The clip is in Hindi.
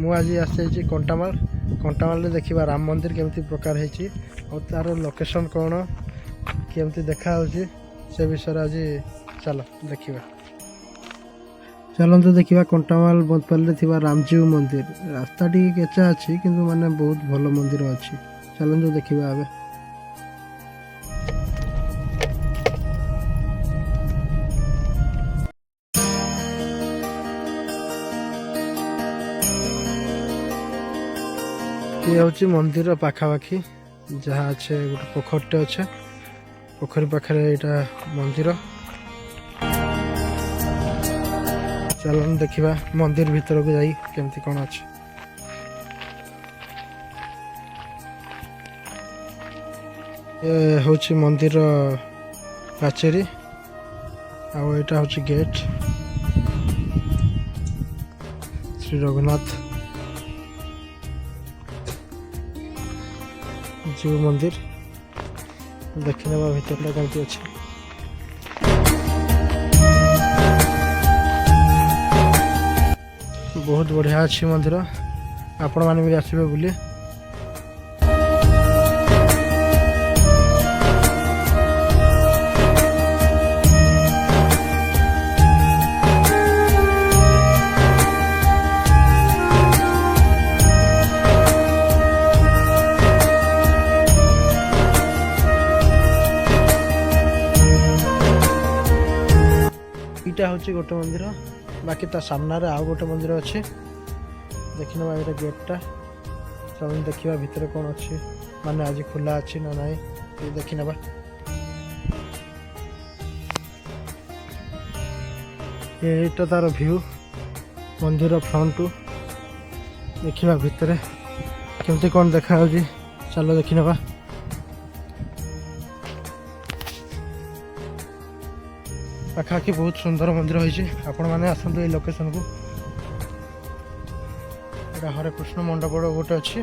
ମୁଁ ଆଜି ଆସିଯାଇଛି କଣ୍ଟାମାଳରେ ଦେଖିବା ରାମ ମନ୍ଦିର କେମିତି ପ୍ରକାର ହେଇଛି ଆଉ ତାର ଲୋକେସନ୍ କ'ଣ କେମିତି ଦେଖାହେଉଛି ସେ ବିଷୟରେ ଆଜି ଚାଲ ଦେଖିବା। ଚାଲନ୍ତୁ ଦେଖିବା କଣ୍ଟାମାଲ ବନ୍ତପାଲିରେ ଥିବା ରାମଜୀଉ ମନ୍ଦିର। ରାସ୍ତା ଟିକେ କେଚା ଅଛି କିନ୍ତୁ ମାନେ ବହୁତ ଭଲ ମନ୍ଦିର ଅଛି। ଚାଲନ୍ତୁ ଦେଖିବା ଏବେ। ये हूँ मंदिर पाखापाखि जहाँ अच्छे गोटे पोखरटे अच्छे पोखरी पाखे यहाँ मंदिर। चलन देखा मंदिर भीतर को जाई केमती कौन अच्छे। ये हूँ मंदिर पाचेरी आईटा हूँ गेट श्री रघुनाथ जीव मंदिर देखने भीतर कमी अच्छे। बहुत बढ़िया अच्छी मंदिर आपण मैंने भी आसबे बुली। इटा हूँ गोटे मंदिर बाकी ता सामने आउ गोटे मंदिर अच्छे देखने ये गेटा चल देखा भितर कौन अच्छी माने आज खुला अच्छी ना ना ये देखी ना ये तार व्यू मंदिर फ्रंट टू देखा भितर केमती कौन देखा चलो देखी ना। पाखापाखि बहुत सुंदर मंदिर होइछि आपण माने आसंतु ए लोकेशन को। हरे कृष्ण मंडप गोटे अच्छी।